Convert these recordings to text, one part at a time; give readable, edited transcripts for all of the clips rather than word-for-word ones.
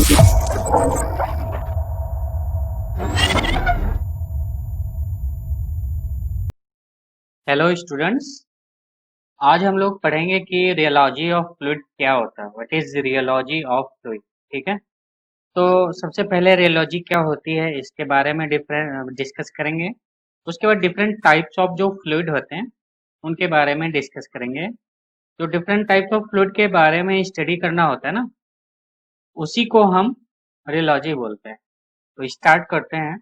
Hello students, आज हम लोग पढ़ेंगे कि रियोलॉजी ऑफ फ्लूइड क्या होता है। What is rheology of fluid. ठीक है, तो सबसे पहले रियोलॉजी क्या होती है इसके बारे में डिफरेंट डिस्कस करेंगे। उसके बाद डिफरेंट टाइप्स ऑफ जो फ्लूइड होते हैं उनके बारे में डिस्कस करेंगे। जो डिफरेंट टाइप्स ऑफ फ्लूइड के बारे में स्टडी करना होता है ना, उसी को हम रियोलॉजी बोलते हैं। तो स्टार्ट करते हैं।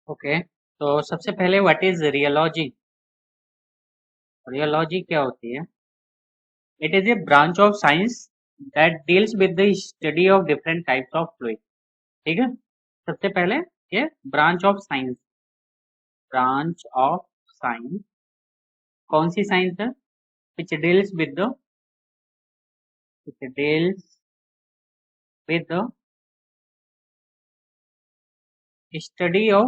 ओके, तो सबसे पहले व्हाट इज रियोलॉजी। रियोलॉजी क्या होती है? It is a branch of science that deals with the study of different types of fluid. ठीक है, सबसे पहले ये ब्रांच ऑफ साइंस कौन सी साइंस है? which deals with the which deals with the study of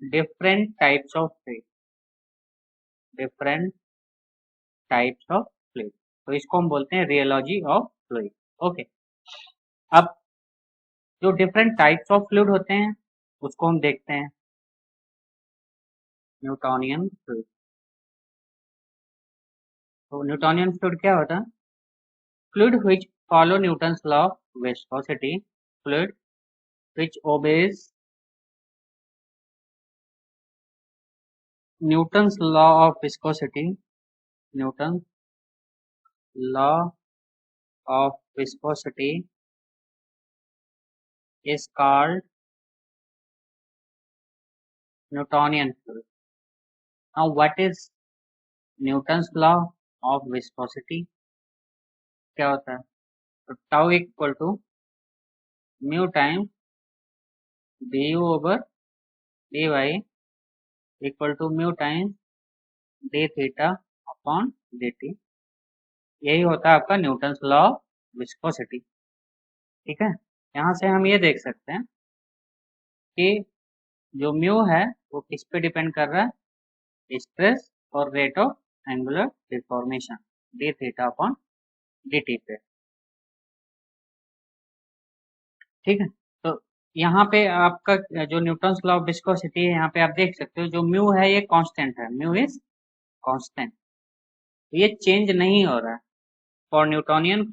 different types of fluid. different types of fluid, तो इसको हम बोलते हैं रियोलॉजी ऑफ फ्लूइड। ओके, अब जो डिफरेंट टाइप्स ऑफ फ्लूइड होते हैं उसको हम देखते हैं। Newtonian fluid. तो न्यूटोनियन फ्लूइड क्या होता है? Fluid which follow Newton's law of viscosity. Fluid which obeys Newton's law of viscosity. Newton's law of viscosity is called Newtonian fluid. Now, what is Newton's law of viscosity? क्या होता है? तो tau equal to mu time du over dy equal to mu time d theta upon dt। यही होता है आपका Newton's law of viscosity. ठीक है, यहाँ से हम ये देख सकते हैं कि जो म्यू है वो किस पे डिपेंड कर रहा है? स्ट्रेस और rate of angular deformation D theta upon d T पे। ठीक है, तो यहाँ पे आपका जो न्यूटन्स लॉ ऑफ विस्कोसिटी है, यहाँ पे आप देख सकते हो जो म्यू है ये कांस्टेंट है। म्यू इज कांस्टेंट, ये चेंज नहीं हो रहा है। For Newtonian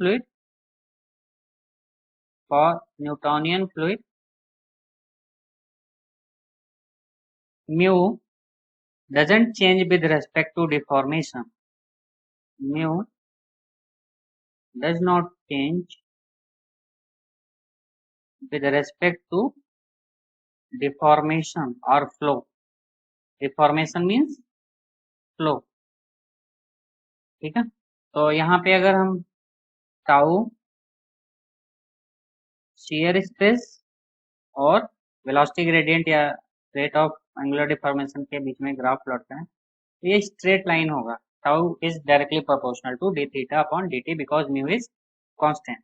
fluid mu doesn't change with respect to deformation. Mu does not change with respect to deformation or flow. Deformation means flow. ठीक है, तो यहाँ पे अगर हम टाउ shear स्ट्रेस और वेलोसिटी ग्रेडियंट या रेट ऑफ एंगुलर डिफॉर्मेशन के बीच में ग्राफ प्लॉट करें तो ये स्ट्रेट लाइन होगा। Tau is directly proportional to d theta upon d t because mu is constant.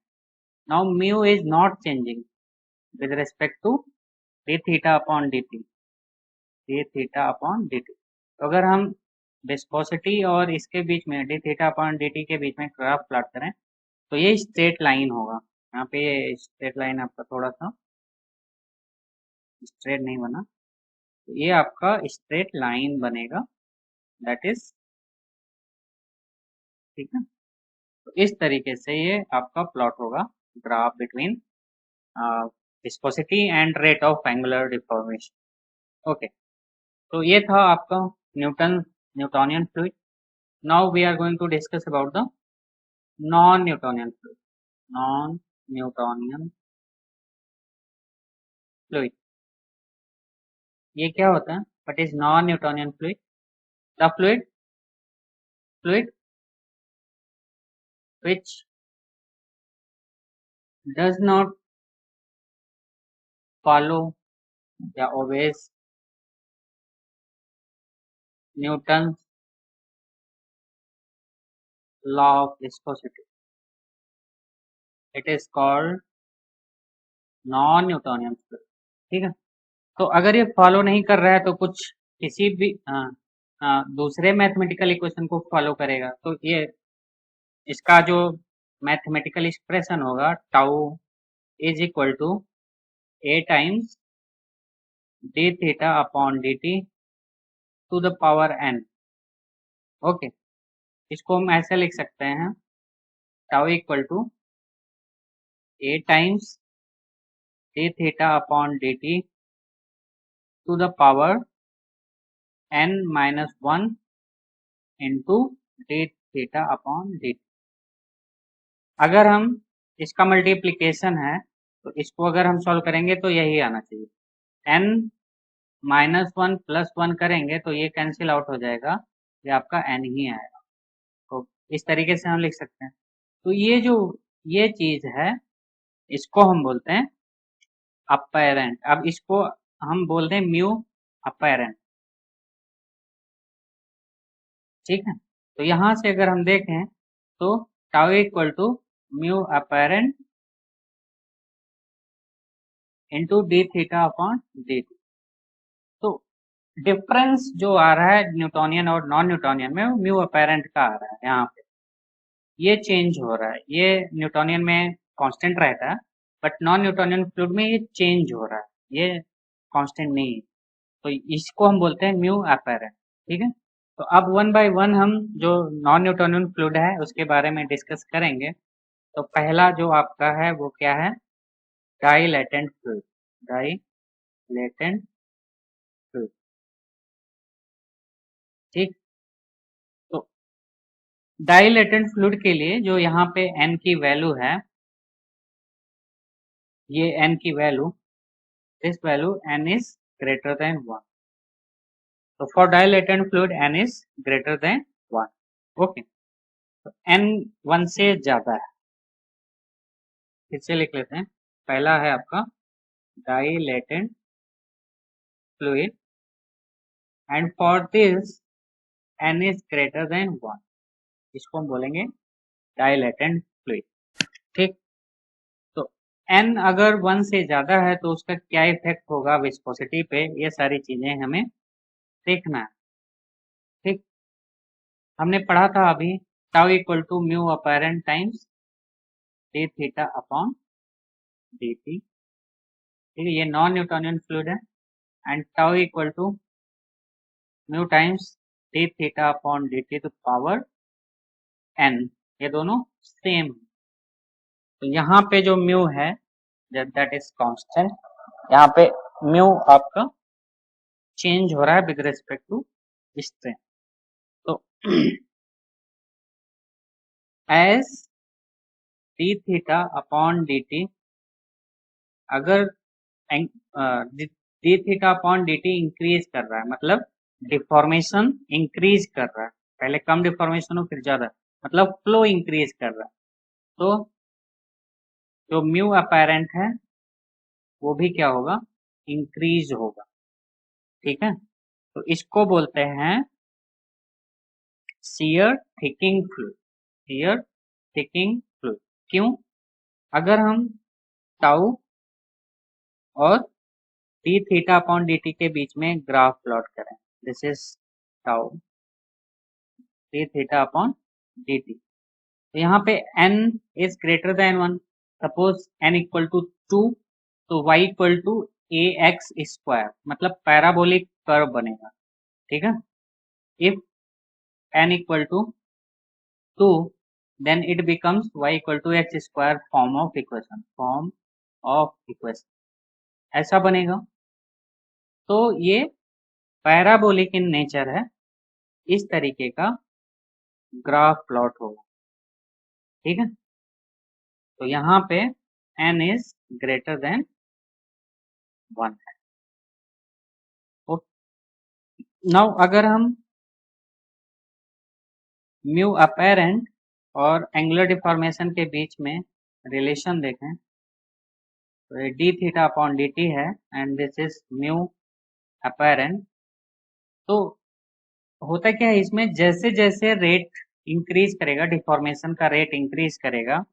Now mu is not changing with respect to d theta upon dt, d theta upon dt। तो अगर हम viscosity और इसके बीच में d theta upon dt के बीच में graph plot करें तो ये स्ट्रेट लाइन होगा। यहाँ पे ये स्ट्रेट लाइन आपका थोड़ा सा स्ट्रेट नहीं बना, तो ये आपका स्ट्रेट लाइन बनेगा, दैट इज। ठीक है, तो इस तरीके से ये आपका प्लॉट होगा, graph between viscosity and rate of angular deformation. Okay, तो ये था आपका Newtonian fluid. Now we are going to discuss about the non Newtonian fluid. Non Newtonian fluid ये क्या होता है? What is non Newtonian fluid? The fluid which does not follow या obeys Newton's law of viscosity, it is called non Newtonian fluid. ठीक है, तो अगर ये फॉलो नहीं कर रहा है तो कुछ किसी भी दूसरे मैथमेटिकल इक्वेशन को फॉलो करेगा। तो ये इसका जो मैथमेटिकल एक्सप्रेशन होगा tau is equal to a times d theta upon d t to the power n. Okay, इसको हम ऐसे लिख सकते हैं tau equal to a times d theta upon d t to the power n minus 1 into d theta upon d t. अगर हम इसका multiplication है तो इसको अगर हम सॉल्व करेंगे तो यही आना चाहिए। n माइनस 1 प्लस 1 करेंगे तो ये कैंसिल आउट हो जाएगा, ये आपका n ही आएगा। तो इस तरीके से हम लिख सकते हैं। तो ये चीज है, इसको हम बोलते हैं अपैरेंट। अब इसको हम बोलते हैं म्यू अपैरेंट, ठीक है। तो यहां से अगर हम देखें तो tau equal to mu apparent into d theta upon d t. तो डिफरेंस जो आ रहा है न्यूटोनियन और नॉन न्यूटोनियन में, वो म्यू अपैरेंट का आ रहा है। यहाँ पे ये चेंज हो रहा है, ये न्यूटोनियन में कांस्टेंट रहता है, बट नॉन न्यूटोनियन फ्लूइड में ये चेंज हो रहा है, ये कांस्टेंट नहीं है। तो इसको हम बोलते हैं म्यू अपैरेंट, ठीक है। तो अब वन बाय वन हम जो नॉन न्यूटोनियन फ्लूइड है उसके बारे में डिस्कस करेंगे। तो पहला जो आपका है वो क्या है, डाइलेटेंट फ्लूइड। डाइलेटेंट फ्लूइड, ठीक। तो डाइलेटेंट फ्लूइड के लिए जो यहाँ पे n की वैल्यू है, ये n की value, this value n is greater than 1. So for dilatant fluid n is greater than 1. Okay. तो n 1 से ज्यादा है, फिर से लिख लेते हैं। पहला है आपका dilatant fluid and for this n is greater than 1, इसको हम बोलेंगे dilatant fluid, ठीक। तो n अगर 1 से ज्यादा है तो उसका क्या इफेक्ट होगा विस्कोसिटी पे, ये सारी चीजें हमें देखना है, ठीक। हमने पढ़ा था अभी tau equal to mu apparent times d theta upon d t, ठीक है। ये नॉन न्यूटोनियन फ्लूइड है and tau equal to mu times d theta upon d t to power n, ये दोनों सेम। तो यहाँ पे जो म्यू है दैट इज कांस्टेंट, यहाँ पे म्यू आपका चेंज हो रहा है विद रिस्पेक्ट टू स्ट्रेन। तो as d theta upon d t, अगर d theta upon d t increase कर रहा है, मतलब डिफॉर्मेशन इंक्रीज कर रहा है, पहले कम डिफॉर्मेशन हो फिर ज्यादा, मतलब फ्लो इंक्रीज कर रहा है, तो जो म्यू अपैरेंट है वो भी क्या होगा, इंक्रीज होगा, ठीक है। तो इसको बोलते हैं shear thickening fluid, shear thickening fluid. क्यों, अगर हम टाउ और d theta upon d t के बीच में ग्राफ प्लॉट करें, this is tau d theta upon d t, तो यहाँ पे n is greater than 1, suppose n equal to 2, तो y equal to a x square, मतलब पैराबोलिक कर्व बनेगा, ठीक है। If n equal to 2 then it becomes y equal to x square form of equation, ऐसा बनेगा। तो ये parabolic in nature है, इस तरीके का ग्राफ प्लॉट होगा, ठीक है। तो यहाँ पे n इज ग्रेटर देन 1 है। नाउ अगर हम म्यू अपैरेंट और एंगुलर डिफॉर्मेशन के बीच में रिलेशन देखें, तो ये d theta upon d t है and this is mu apparent. तो होता क्या है इसमें, जैसे जैसे रेट इंक्रीज करेगा, डिफॉर्मेशन का रेट इंक्रीज करेगा,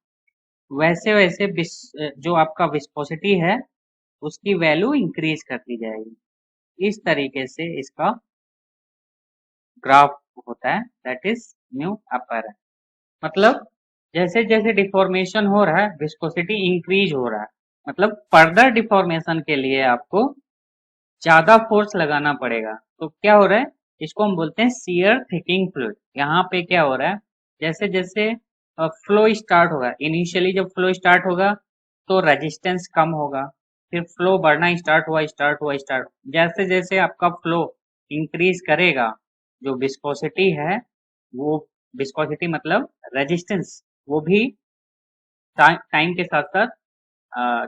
वैसे वैसे जो आपका विस्कोसिटी है उसकी वैल्यू इंक्रीज करती जाएगी। इस तरीके से इसका ग्राफ होता है, दैट इज म्यू अपैरेंट। मतलब जैसे जैसे डिफॉर्मेशन हो रहा है विस्कोसिटी इंक्रीज हो रहा है, मतलब फर्दर डिफॉर्मेशन के लिए आपको ज्यादा फोर्स लगाना पड़ेगा। तो क्या हो रहा है, इसको हम बोलते हैं शियर थिकिंग फ्लूइड। यहाँ पे क्या हो रहा है, जैसे जैसे फ्लो स्टार्ट होगा, इनिशियली जब फ्लो स्टार्ट होगा तो रेजिस्टेंस कम होगा, फिर फ्लो बढ़ना स्टार्ट हुआ, जैसे जैसे आपका फ्लो इंक्रीज करेगा, जो विस्कोसिटी है वो, विस्कोसिटी मतलब रेजिस्टेंस, वो भी टाइम के साथ साथ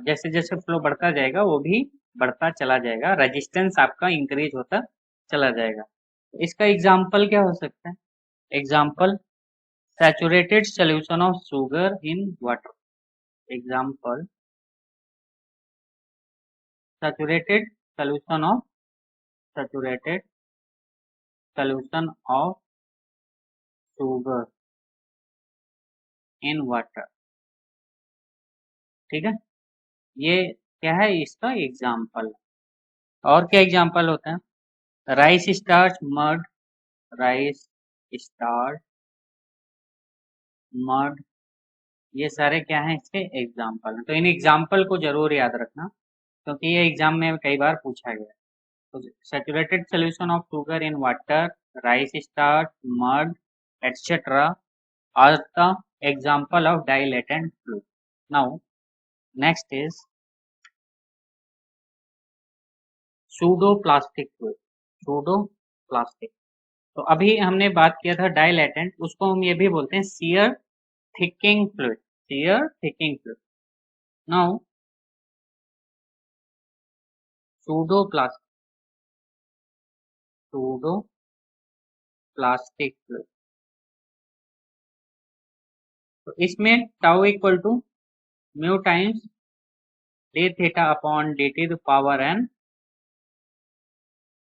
जैसे जैसे फ्लो बढ़ता जाएगा वो भी बढ़ता चला जाएगा, रेजिस्टेंस आपका इंक्रीज होता चला जाएगा। इसका एग्जाम्पल क्या हो सकता है, example saturated solution of sugar in water, example saturated solution of saturated solution of sugar in water. ठीक है, ये क्या है, इसका एग्जाम्पल। और क्या एग्जाम्पल होता है, rice starch mud, rice starch mud, ये सारे क्या हैं, इसके एग्जाम्पल हैं। तो इन एग्जाम्पल को जरूर याद रखना, क्योंकि ये एग्जाम में कई बार पूछा गया है। तो saturated solution of sugar in water, rice starch, mud, etcetera are the example of dilatant fluid. Now next is pseudoplastic fluid, pseudoplastic। तो अभी हमने बात किया था डाइलेटेंट, उसको हम ये भी बोलते हैं shear thickening fluid, shear thickening fluid. Now pseudoplastic, pseudoplastic fluid, तो इसमें tau equal to mu times d theta upon d t power n.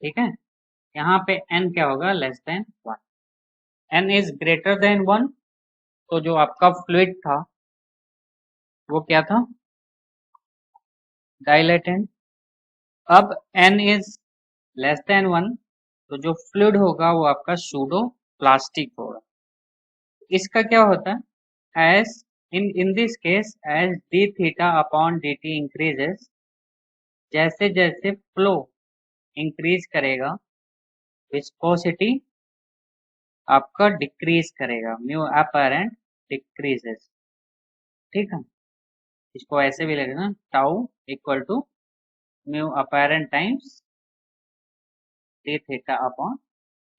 ठीक है, यहाँ पे n क्या होगा, less than 1, n is greater than 1, तो जो आपका फ्लूइड था वो क्या था, डाइलेटेंट। अब n इज लेस देन 1, तो जो फ्लूइड होगा वो आपका सूडो प्लास्टिक होगा। इसका क्या होता है, as in this case as d theta upon dt increases, जैसे जैसे फ्लो इंक्रीज करेगा विस्कोसिटी आपका डिक्रीज करेगा, म्यू अपैरेंट डिक्रीजेस। ठीक है, इसको ऐसे भी लिखना, tau equal to mu apparent times d theta upon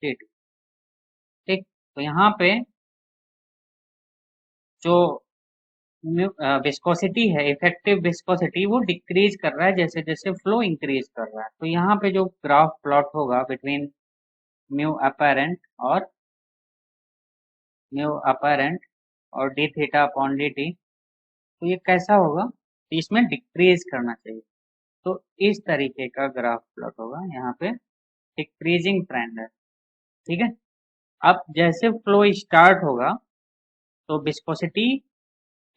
d t. ठीक, तो यहाँ पे जो विस्कोसिटी है, इफेक्टिव विस्कोसिटी वो डिक्रीज कर रहा है जैसे जैसे फ्लो इंक्रीज कर रहा है। तो यहाँ पे जो ग्राफ प्लॉट होगा बिटवीन म्यू अपैरेंट और म्यू अपैरेंट और d theta upon d t, तो ये कैसा होगा, इसमें डिक्रीज करना चाहिए। तो इस तरीके का ग्राफ प्लॉट होगा, यहाँ पे डिक्रीजिंग ट्रेंड है। ठीक है, अब जैसे फ्लो स्टार्ट होगा तो विस्कोसिटी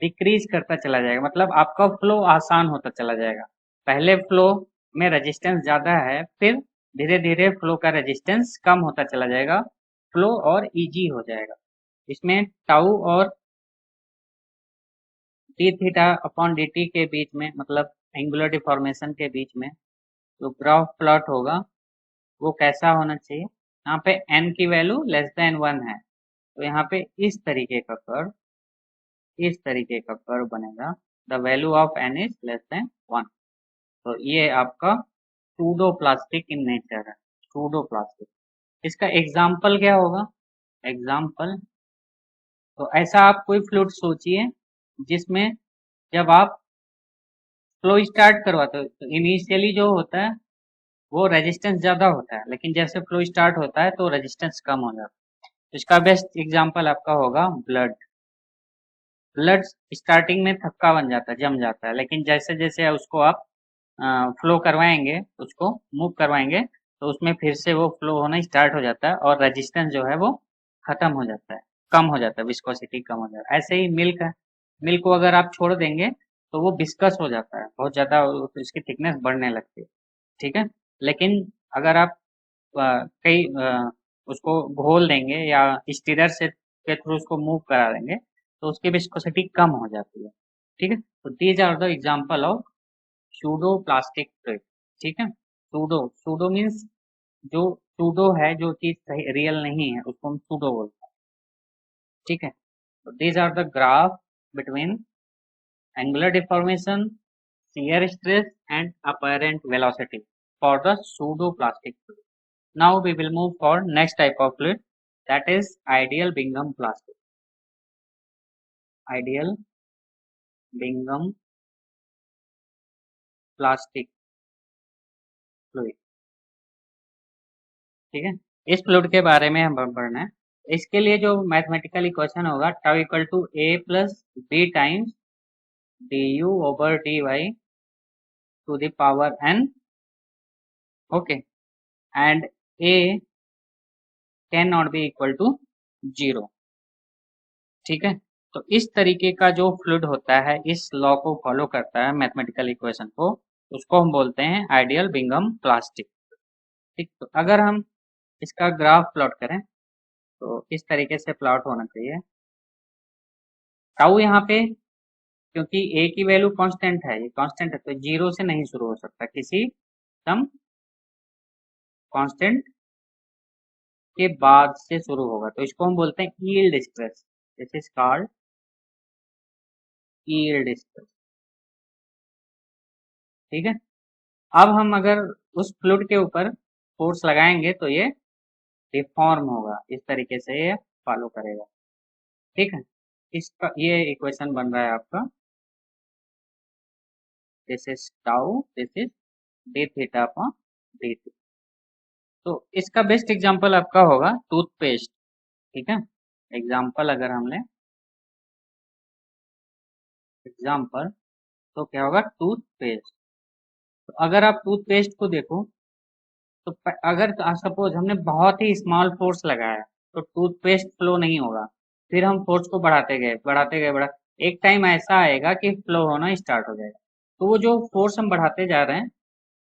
डिक्रीज करता चला जाएगा, मतलब आपका फ्लो आसान होता चला जाएगा। पहले फ्लो में रेजिस्टेंस ज़्यादा है, फिर धीरे धीरे फ्लो का रेजिस्टेंस कम होता चला जाएगा, फ्लो और इजी हो जाएगा। इसमें टाउ और d theta upon d t के बीच में, मतलब एंगुलर डिफॉर्मेशन के बीच में जो ग्राफ प्लॉट होगा वो कैसा होना चाहिए, यहाँ पे n की वैल्यू लेस देन 1 है, तो यहाँ पे इस तरीके का कर्व, इस तरीके का कर्व बनेगा, the value of n is less than 1। तो ये आपका सूडो प्लास्टिक इन नेचर है, सूडो प्लास्टिक। इसका एग्जाम्पल क्या होगा, एग्जाम्पल, तो ऐसा आप कोई फ्लूइड सोचिए जिसमें जब आप फ्लो स्टार्ट करवाते हो तो इनिशियली जो होता है वो रेजिस्टेंस ज़्यादा होता है, लेकिन जैसे फ्लो स्टार्ट होता है तो रेजिस्टेंस कम हो जाता है। तो इसका बेस्ट एग्जाम्पल आपका होगा ब्लड। ब्लड स्टार्टिंग में थक्का बन जाता है, जम जाता है, लेकिन जैसे जैसे उसको आप फ्लो करवाएंगे, उसको मूव करवाएंगे, तो उसमें फिर से वो फ्लो होना स्टार्ट हो जाता है और रेजिस्टेंस जो है वो खत्म हो जाता है, कम हो जाता है, विस्कोसिटी कम हो जाता है। ऐसे ही मिल्क है, मिल्क को अगर आप छोड़ देंगे तो वो विस्कस हो जाता है, बहुत ज़्यादा इसकी थिकनेस बढ़ने लगती है। ठीक है, लेकिन अगर आप कई उसको घोल देंगे या स्टीरर से के थ्रू उसको मूव करा देंगे तो उसकी विस्कोसिटी कम हो जाती है। ठीक है, तो these are the example of pseudoplastic fluid. ठीक है, सूडो सूडो मीन्स जो सूडो है, जो चीज सही रियल नहीं है उसको हम सूडो बोलते हैं। ठीक है, तो these are the graph between angular deformation, shear stress and apparent velocity for the pseudo-plastic fluid. Now we will move for next type of fluid, that is ideal Bingham plastic. Ideal Bingham plastic fluid. ठीक है, इस fluid के बारे में हम पढ़ना है। इसके लिए जो मैथमेटिकल इक्वेशन होगा tau equal to a plus b times d u over d y to the power n. Okay, and a can not be equal to 0। ठीक है, तो इस तरीके का जो फ्लूइड होता है इस लॉ को फॉलो करता है, मैथमेटिकल इक्वेशन को, उसको हम बोलते हैं आइडियल बिंघम प्लास्टिक। ठीक, तो अगर हम इसका ग्राफ प्लॉट करें तो इस तरीके से प्लॉट होना चाहिए। टाउ यहाँ पे क्योंकि ए की वैल्यू कांस्टेंट है, ये कांस्टेंट है तो 0 से नहीं शुरू हो सकता, किसी सम कांस्टेंट के बाद से शुरू होगा, तो इसको हम बोलते हैं yield stress. This is called yield stress. ठीक है, अब हम अगर उस फ्लूइड के ऊपर फोर्स लगाएंगे तो ये डिफॉर्म होगा, इस तरीके से ये फॉलो करेगा। ठीक है, इसका ये इक्वेशन बन रहा है आपका, this is tau, this is D theta upon d t. तो इसका बेस्ट एग्जांपल आपका होगा टूथपेस्ट। ठीक है, एग्जांपल अगर हम लें एग्जांपल तो क्या होगा, टूथपेस्ट। तो अगर आप टूथपेस्ट को देखो तो अगर सपोज हमने बहुत ही स्मॉल फोर्स लगाया तो टूथपेस्ट फ्लो नहीं होगा, फिर हम फोर्स को बढ़ाते गए बढ़ाते गए बढ़ा, एक टाइम ऐसा आएगा कि फ्लो होना स्टार्ट हो जाएगा। तो वो जो फोर्स हम बढ़ाते जा रहे हैं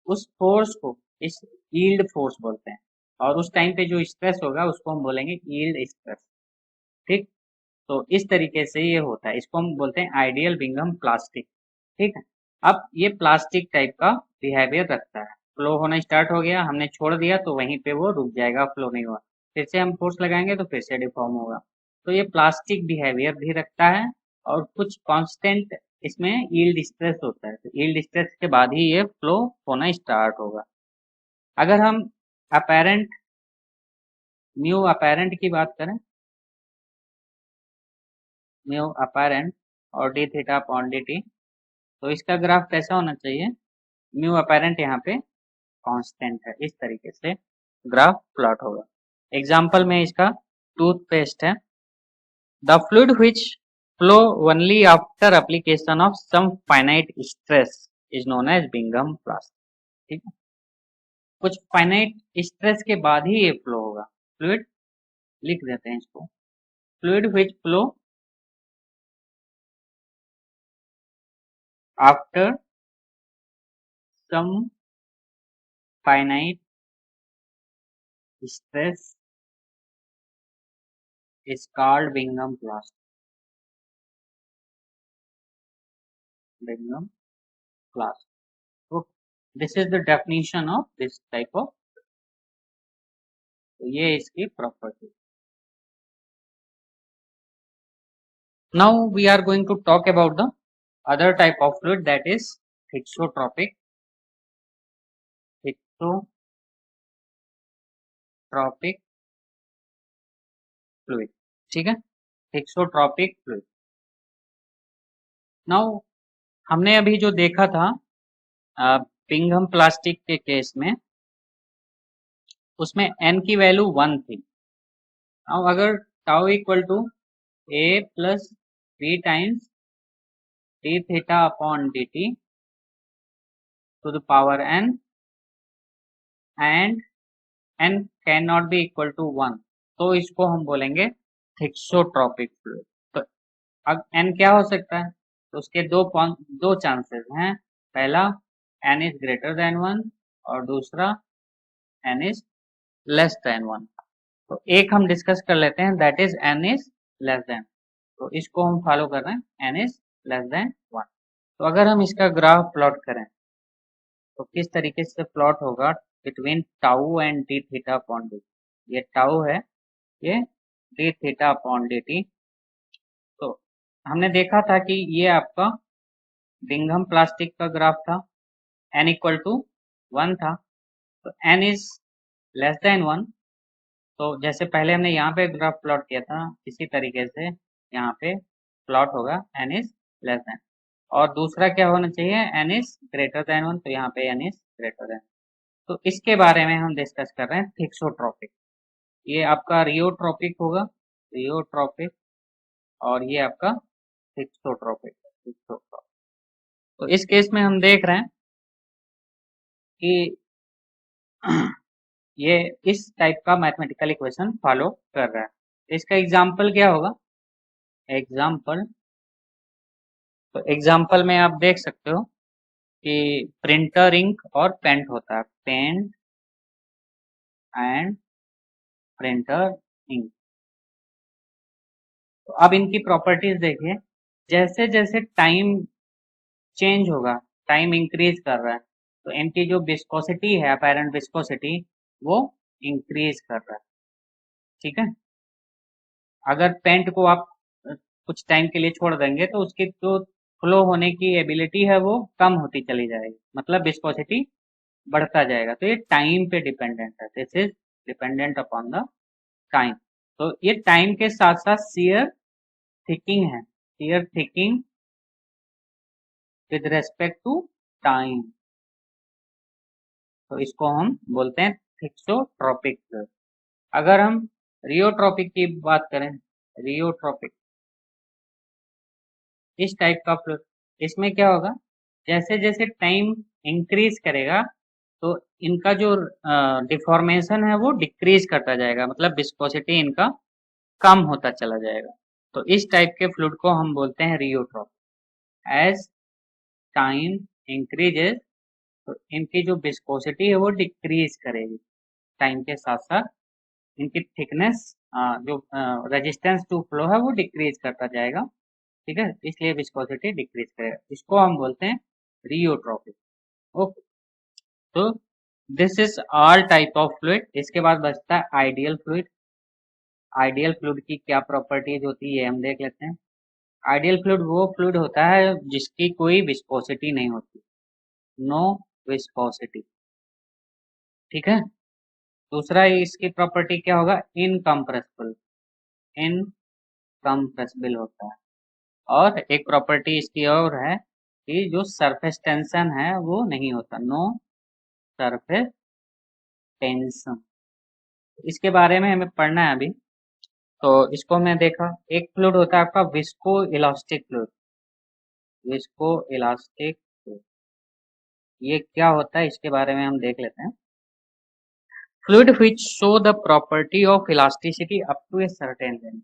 उस फोर्स को इस यील्ड फोर्स बोलते हैं, और उस टाइम पे जो स्ट्रेस होगा उसको हम बोलेंगे यील्ड स्ट्रेस। ठीक, तो इस तरीके से ये होता है, इसको हम बोलते हैं आइडियल बिंघम प्लास्टिक। ठीक है, अब ये प्लास्टिक टाइप का बिहेवियर रखता है, फ्लो होना स्टार्ट हो गया, हमने छोड़ दिया तो वहीं पे वो रुक जाएगा, फ्लो नहीं हुआ, फिर से हम फोर्स लगाएंगे तो फिर से डिफॉर्म होगा। तो ये प्लास्टिक बिहेवियर भी रखता है और कुछ कांस्टेंट इसमें यील्ड स्ट्रेस होता है, तो यील्ड स्ट्रेस के बाद ही ये फ्लो होना स्टार्ट होगा। अगर हम अपैरेंट म्यू अपैरेंट की बात करें, म्यू अपैरेंट और d theta upon d t, तो इसका ग्राफ कैसा होना चाहिए, म्यू अपैरेंट यहाँ पे कांस्टेंट है, इस तरीके से ग्राफ प्लॉट होगा। एग्जांपल में इसका टूथपेस्ट है, the fluid which flow only after application of some finite stress is known as Bingham plastic. ठीक है, कुछ फाइनाइट स्ट्रेस के बाद ही ये फ्लो होगा। फ्लूइड लिख देते हैं इसको, fluid which flow after some finite stress is called Bingham plastic. Bingham plastic. So this is the definition of this type of. तो ये इसकी property. Now we are going to talk about the other type of fluid, that is thixotropic. Thixotropic fluid. ठीक है, thixotropic fluid. Now हमने अभी जो देखा था बिंघम प्लास्टिक के केस में, उसमें n की वैल्यू 1 थी। अब अगर tau equal to a plus b times d theta upon dt to the power n and n cannot be equal to 1, तो इसको हम बोलेंगे थिक्सोट्रोपिक फ्लूइड। तो अब n क्या हो सकता है, तो उसके दो चांसेस हैं, पहला n इज ग्रेटर देन 1 और दूसरा n इज लेस देन 1। तो एक हम डिस्कस कर लेते हैं, that is n is less than, तो इसको हम फॉलो कर रहे हैं, n इज लेस देन 1। तो अगर हम इसका ग्राफ प्लॉट करें तो किस तरीके से प्लॉट होगा between tau and D theta upon D. ये टाउ है, ये d theta upon d t. तो हमने देखा था कि ये आपका बिंघम प्लास्टिक का ग्राफ था, n इक्वल टू 1 था, तो n इज लेस देन 1। तो जैसे पहले हमने यहाँ पे ग्राफ प्लॉट किया था, इसी तरीके से यहाँ पे प्लॉट होगा, n इज लेस देन। और दूसरा क्या होना चाहिए, n इज ग्रेटर देन 1, तो यहाँ पे n इज ग्रेटर देन। तो इसके बारे में हम डिस्कस कर रहे हैं, थिक्सोट्रोपिक। ये आपका रियोट्रोपिक होगा, रियोट्रोपिक, और ये आपका थिक्सोट्रोपिक, थिक्सोट्रोपिक। तो इस केस में हम देख रहे हैं कि ये इस टाइप का मैथमेटिकल इक्वेशन फॉलो कर रहा है। इसका एग्जाम्पल क्या होगा, एग्जाम्पल, तो एग्जाम्पल में आप देख सकते हो कि प्रिंटर इंक और पेंट होता है, पेंट एंड प्रिंटर इंक। तो अब इनकी प्रॉपर्टीज देखिए, जैसे जैसे टाइम चेंज होगा, टाइम इंक्रीज कर रहा है, तो इनकी जो विस्कोसिटी है, अपैरेंट विस्कोसिटी, वो इंक्रीज कर रहा है। ठीक है, अगर पेंट को आप कुछ टाइम के लिए छोड़ देंगे तो उसकी जो फ्लो होने की एबिलिटी है वो कम होती चली जाएगी, मतलब विस्कोसिटी बढ़ता जाएगा। तो ये टाइम पे डिपेंडेंट है, this is dependent upon the time. तो ये टाइम के साथ साथ शियर थिकिंग है, shear thickening with respect to time, तो इसको हम बोलते हैं थिक्सोट्रोपिक फ्लूइड। अगर हम रियोट्रोपिक की बात करें, रियोट्रोपिक इस टाइप का फ्लूइड, इसमें क्या होगा, जैसे जैसे टाइम इंक्रीज करेगा तो इनका जो डिफॉर्मेशन है वो डिक्रीज करता जाएगा, मतलब विस्कोसिटी इनका कम होता चला जाएगा। तो इस टाइप के फ्लूइड को हम बोलते हैं रियोट्रोपिक। एज टाइम इंक्रीजेस, तो इनकी जो विस्कोसिटी है वो डिक्रीज करेगी टाइम के साथ साथ, इनकी थिकनेस, जो रेजिस्टेंस टू फ्लो है वो डिक्रीज करता जाएगा। ठीक है, इसलिए विस्कोसिटी डिक्रीज करेगा, इसको हम बोलते हैं रियोट्रोपिक। ओके, तो this is all type of fluid. इसके बाद बचता है आइडियल फ्लूइड। आइडियल फ्लूइड की क्या प्रॉपर्टीज होती है हम देख लेते हैं। आइडियल फ्लूइड वो फ्लूइड होता है जिसकी कोई विस्कोसिटी नहीं होती, नो विस्कोसिटी। ठीक है, दूसरा इसकी प्रॉपर्टी क्या होगा, इनकम्प्रेसिबल, इनकम्प्रेसिबल होता है। और एक प्रॉपर्टी इसकी और है कि जो सरफेस टेंशन है वो नहीं होता, नो सरफेस टेंशन। इसके बारे में हमें पढ़ना है अभी। तो इसको हमने देखा, एक फ्लूइड होता है आपका visco elastic fluid, visco elastic fluid, ये क्या होता है इसके बारे में हम देख लेते हैं। Fluid which show the property of elasticity up to a certain limit,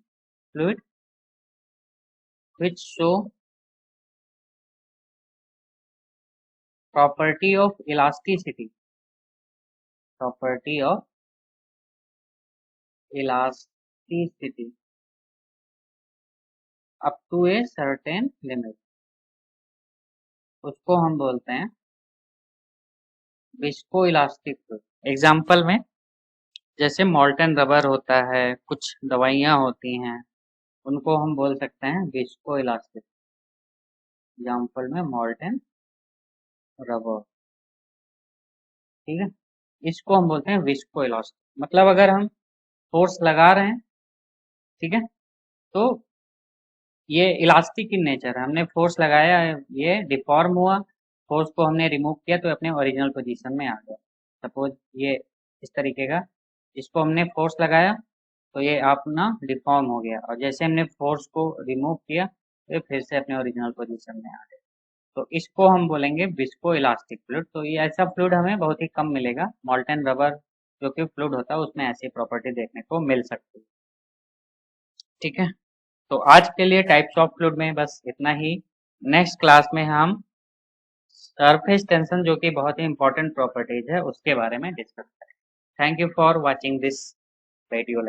fluid which show property of elasticity, property of elasticity up to a certain limit, उसको हम बोलते हैं विस्को इलास्टिक फ्लूइड। एग्जाम्पल में जैसे मॉल्टन रबर होता है, कुछ दवाइयाँ होती हैं, उनको हम बोल सकते हैं विस्को इलास्टिक। एग्जाम्पल में मॉल्टन रबर, ठीक है, इसको हम बोलते हैं विस्को इलास्टिक। मतलब अगर हम फोर्स लगा रहे हैं, ठीक है, तो ये इलास्टिक इन नेचर है, हमने फोर्स लगाया, ये डिफॉर्म हुआ, फोर्स को हमने रिमूव किया तो अपने ओरिजिनल पोजीशन में आ गया। सपोज ये इस तरीके का, इसको हमने फोर्स लगाया तो ये अपना डिफॉर्म हो गया, और जैसे हमने फोर्स को रिमूव किया तो ये फिर से अपने ओरिजिनल पोजीशन में आ गया। तो इसको हम बोलेंगे विस्को इलास्टिक फ्लूइड। तो ये ऐसा फ्लूइड हमें बहुत ही कम मिलेगा, मॉल्टन रबर जो कि फ्लूइड होता है उसमें ऐसी प्रॉपर्टी देखने को मिल सकती है। ठीक है, तो आज के लिए टाइप्स ऑफ फ्लूइड में बस इतना ही। नेक्स्ट क्लास में हम सरफेस टेंशन, जो कि बहुत ही इंपॉर्टेंट प्रॉपर्टीज है, उसके बारे में डिस्कस करें। Thank you for watching this radio